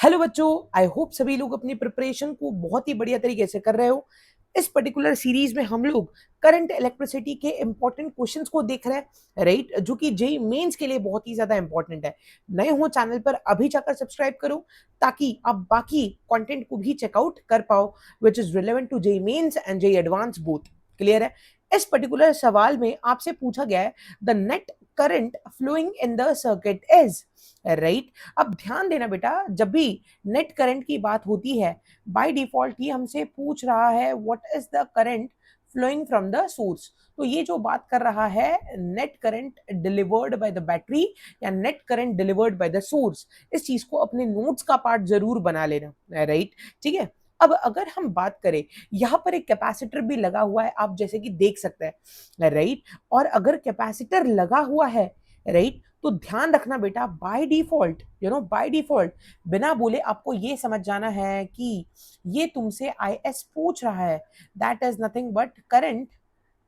Hello बच्चों, I hope सभी लोग अपनी प्रिपरेशन को बहुत ही बढ़िया तरीके से कर रहे हो। इस पर्टिकुलर सीरीज में हम लोग करंट इलेक्ट्रिसिटी के इंपॉर्टेंट क्वेश्चंस को देख रहे हैं, राइट, जो कि जेई मेंस के लिए बहुत ही ज्यादा इंपॉर्टेंट है। नए हो चैनल पर अभी जाकर सब्सक्राइब करो ताकि आप बाकी कंटेंट को भी चेकआउट कर पाओ which is relevant to JEE Mains and JEE advance both. Clear है? इस पर्टिकुलर सवाल में आपसे पूछा गया है the net current flowing in the circuit is, right. अब ध्यान देना बेटा, जब भी नेट करंट की बात होती है बाय डिफॉल्ट ही हमसे पूछ रहा है what is the current flowing from the source. तो ये जो बात कर रहा है net current delivered by the battery या net current delivered by the source, इस चीज को अपने नोट्स का पार्ट जरूर बना लेना, राइट। ठीक है, अब अगर हम बात करें, यहां पर एक कैपेसिटर भी लगा हुआ है, आप जैसे कि देख सकते हैं, राइट। और अगर कैपेसिटर लगा हुआ है, राइट, तो ध्यान रखना बेटा, बाय डिफॉल्ट बाय डिफॉल्ट बिना बोले आपको ये समझ जाना है कि ये तुमसे आईएस पूछ रहा है, that is nothing but current.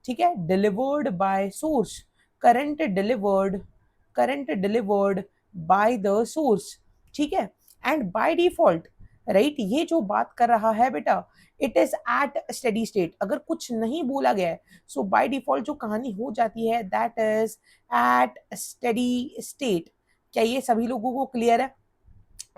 ठीक है, delivered by source, current delivered by the source. ठीक है, एंड बाय डिफॉल्ट, राइट, ये जो बात कर रहा है बेटा, it is at steady state. अगर कुछ नहीं बोला गया है सो बाय डिफॉल्ट जो कहानी हो जाती है that is at steady state. क्या ये सभी लोगों को क्लियर है?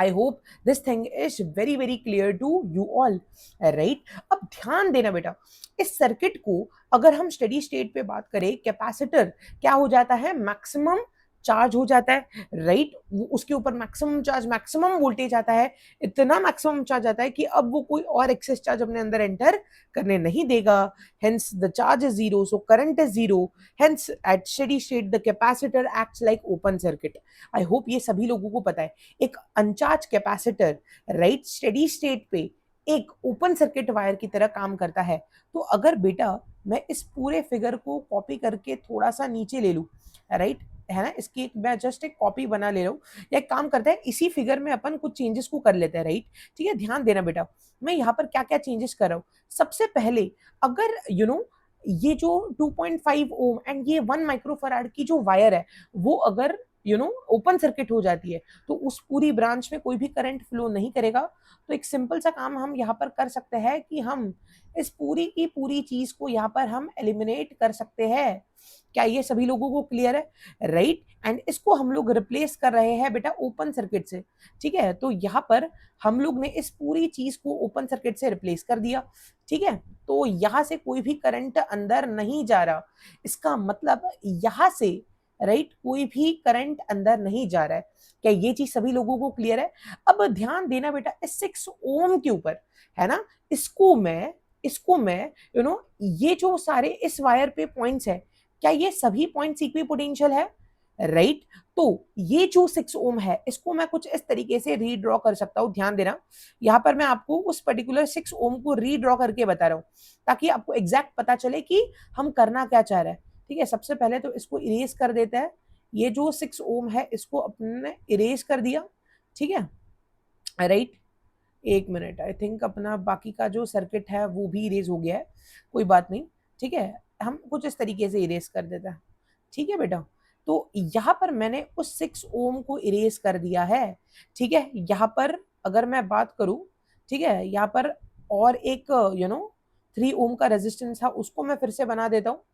I hope this thing is very very clear to you all, right. अब ध्यान देना बेटा, इस सर्किट को अगर हम स्टेडी स्टेट पे बात करें, कैपेसिटर क्या हो जाता है, मैक्सिमम चार्ज हो जाता है, राइट। उसके ऊपर मैक्सिमम चार्ज, मैक्सिमम वोल्टेज आता है, इतना मैक्सिमम चार्ज आता है कि अब वो कोई और एक्सेस चार्ज अपने अंदर एंटर करने नहीं देगा। Hence the charge is zero, so current is zero. Hence at steady state the capacitor acts like open circuit. I hope ये सभी लोगों को पता है। एक uncharged capacitor, right, steady state पे एक ओपन सर्किट वायर की तरह काम करता है। तो अगर बेटा मैं इस पूरे फिगर को कॉपी करके थोड़ा सा नीचे ले लूं, राइट, है ना, इसकी एक मैं जस्ट एक कॉपी बना ले रहा हूँ, या एक काम करते हैं इसी फिगर में अपन कुछ चेंजेस को कर लेते हैं, राइट। ठीक है, ध्यान देना बेटा, मैं यहाँ पर क्या क्या चेंजेस कर रहा हूँ। सबसे पहले अगर ये जो 2.5 ओम एंड ये 1 माइक्रोफराड की जो वायर है वो अगर ओपन सर्किट हो जाती है तो उस पूरी ब्रांच में कोई भी करंट फ्लो नहीं करेगा। तो एक सिंपल सा काम हम यहाँ पर कर सकते हैं कि हम इस पूरी की पूरी चीज को यहाँ पर हम एलिमिनेट कर सकते हैं। क्या ये सभी लोगों को क्लियर है, राइट। एंड इसको हम लोग रिप्लेस कर रहे हैं बेटा ओपन सर्किट से। ठीक है, तो यहाँ पर हम लोग ने इस पूरी चीज को ओपन सर्किट से रिप्लेस कर दिया। ठीक है, तो यहाँ से कोई भी करंट अंदर नहीं जा रहा, इसका मतलब यहाँ से, राइट, कोई भी करंट अंदर नहीं जा रहा है। क्या ये चीज सभी लोगों को क्लियर है? अब ध्यान देना बेटा, इस 6 ओम के ऊपर, है ना, इसको मैं ये जो सारे इस वायर पे पॉइंट्स है, क्या ये सभी पॉइंट्स इक्विपोटेंशियल है, राइट। तो ये जो 6 ओम है इसको मैं कुछ इस तरीके से रीड्रॉ कर सकता हूं। ध्यान देना, यहां पर मैं आपको उस पर्टिकुलर 6 ओम को रीड्रॉ करके बता रहा हूं ताकि आपको एग्जैक्ट पता चले कि हम करना क्या चाह रहे हैं। ठीक है, सबसे पहले तो इसको इरेज कर देते हैं। ये जो 6 ओम है इसको अपने इरेज कर दिया। ठीक है, राइट, एक मिनट, आई थिंक अपना बाकी का जो सर्किट है वो भी इरेज हो गया है, कोई बात नहीं। ठीक है, हम कुछ इस तरीके से इरेज कर देते हैं। ठीक है बेटा, तो यहाँ पर मैंने उस 6 ओम को इरेज कर दिया है। ठीक है, यहाँ पर अगर मैं बात करूं, ठीक है, यहाँ पर और एक 3 ओम का रेजिस्टेंस था, उसको मैं फिर से बना देता हूँ।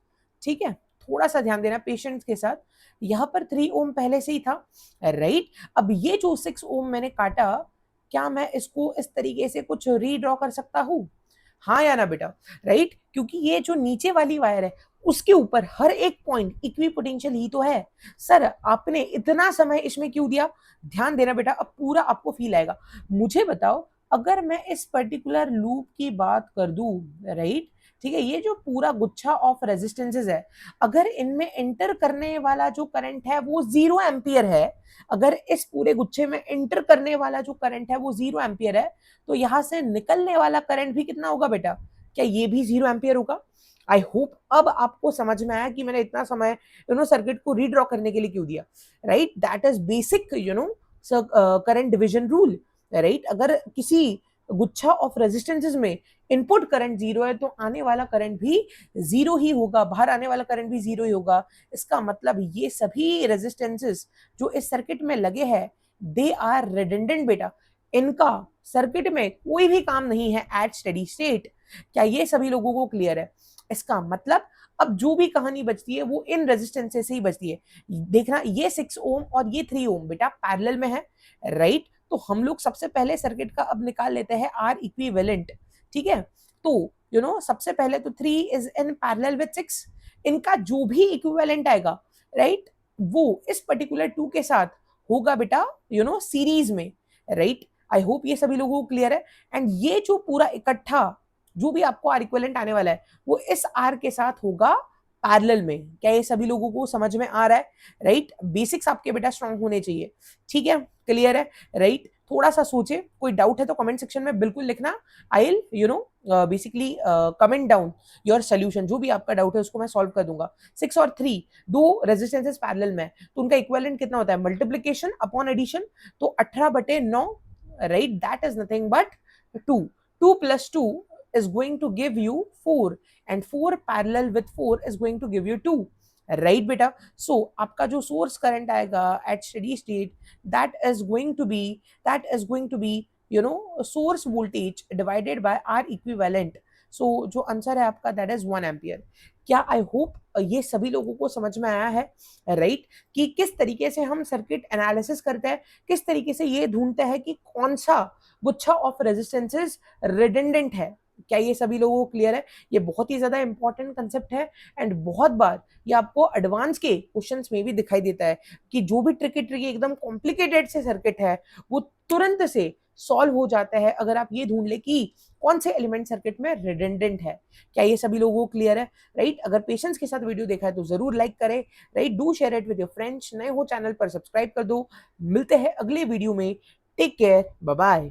ठीक है, थोड़ा सा ध्यान देना पेशेंस के साथ, यहाँ पर 3 ओम पहले से ही था, राइट। अब ये जो 6 ओम मैंने काटा, क्या मैं इसको इस तरीके से कुछ रीड्रॉ कर सकता हूँ? हाँ या ना बेटा, राइट, क्योंकि ये जो नीचे वाली वायर है उसके ऊपर हर एक पॉइंट इक्वी पोटेंशियल ही तो है। सर आपने इतना समय इसमें क्यों दिया? ध्यान देना बेटा, अब पूरा आपको फील आएगा। मुझे बताओ, अगर मैं इस पर्टिकुलर लूप की बात कर दूं, राइट, ठीक है, ये जो पूरा गुच्छा ऑफ रेजिस्टेंसेस है, अगर इनमें एंटर करने वाला जो करंट है वो 0 एम्पियर है, अगर इस पूरे गुच्छे में एंटर करने वाला जो करंट है वो 0 एम्पियर है, तो यहां से निकलने वाला करंट भी कितना होगा बेटा? क्या ये भी 0 एम्पियर होगा? आई होप अब आपको समझ में आया कि मैंने इतना समय सर्किट को रीड्रॉ करने के लिए क्यों दिया, right. That is basic current division rule, right. अगर किसी गुच्छा ऑफ रेजिस्टेंसेस में इनपुट करंट 0 है तो आने वाला करंट भी 0 ही होगा, बाहर आने वाला करंट भी 0 ही होगा। इसका मतलब ये सभी रेजिस्टेंसेस जो इस सर्किट में लगे हैं दे आर रिडंडेंट बेटा। इनका सर्किट में कोई भी काम नहीं है एट स्टेडी स्टेट। क्या ये सभी लोगों को क्लियर है? इसका मतलब अब जो भी कहानी बचती है वो इन रेजिस्टेंसेस से ही बचती है। देखना ये 6 ओम और ये 3 ओम बेटा पैरेलल में है, राइट? तो हम लोग सबसे पहले सर्किट का अब निकाल लेते हैं आर इक्विवेलेंट, ठीक है? तो सबसे पहले तो 3 इज इन पैरेलल विद 6, इनका जो भी इक्विवेलेंट आएगा, राइट, वो इस पर्टिकुलर 2 के साथ होगा बेटा सीरीज में, राइट? आई होप ये सभी लोगों को क्लियर है। एंड ये जो पूरा इकट्ठा जो भी आपको आर इक्विवेलेंट आने वाला है वो इस आर के साथ होगा पैरेलल में। क्या ये सभी लोगों को समझ में आ रहा है? राइट, बेसिक्स आपके बेटा स्ट्रांग होने चाहिए, ठीक है? क्लियर है, राइट? थोड़ा सा सोचे, कोई डाउट है तो कमेंट सेक्शन में बिल्कुल लिखना। I will basically comment down your solution, जो भी आपका डाउट है उसको मैं सॉल्व कर दूंगा। 6 और 3 दो रेजिस्टेंसेस पैरेलल में, तो उनका इक्विवेलेंट कितना होता है? मल्टीप्लिकेशन अपॉन एडिशन, तो 18/9, right? That is nothing but 2। 2 + 2 is going to give you 4 and 4 parallel with 4 is going to give you 2, right beta? So आपका जो सोर्स करंट आएगा at steady state that is going to be source voltage divided by R equivalent. So जो answer है आपका that is 1 ampere। क्या आई hope ये सभी लोगों को समझ में आया है, राइट? कि किस तरीके से हम सर्किट एनालिसिस करते हैं, किस तरीके से ये ढूंढते हैं कि कौन सा गुच्छा ऑफ रेजिस्टेंसेस रिडंडेंट है। क्या ये सभी लोगों को क्लियर है? ये बहुत ही ज्यादा इंपॉर्टेंट कंसेप्ट है एंड बहुत बार ये आपको एडवांस के क्वेश्चंस में भी दिखाई देता है कि जो भी ट्रिकी एकदम कॉम्प्लिकेटेड से सर्किट है वो तुरंत से सॉल्व हो जाता है अगर आप ये ढूंढ ले कि कौन से एलिमेंट सर्किट में रिडंडेंट है। क्या ये सभी लोगों को क्लियर है? राइट, अगर पेशेंस के साथ वीडियो देखा है तो जरूर लाइक करें, right? Do share it with your friends, नए हो चैनल पर सब्सक्राइब कर दो। मिलते हैं अगले वीडियो में, टेक केयर, बाय बाय।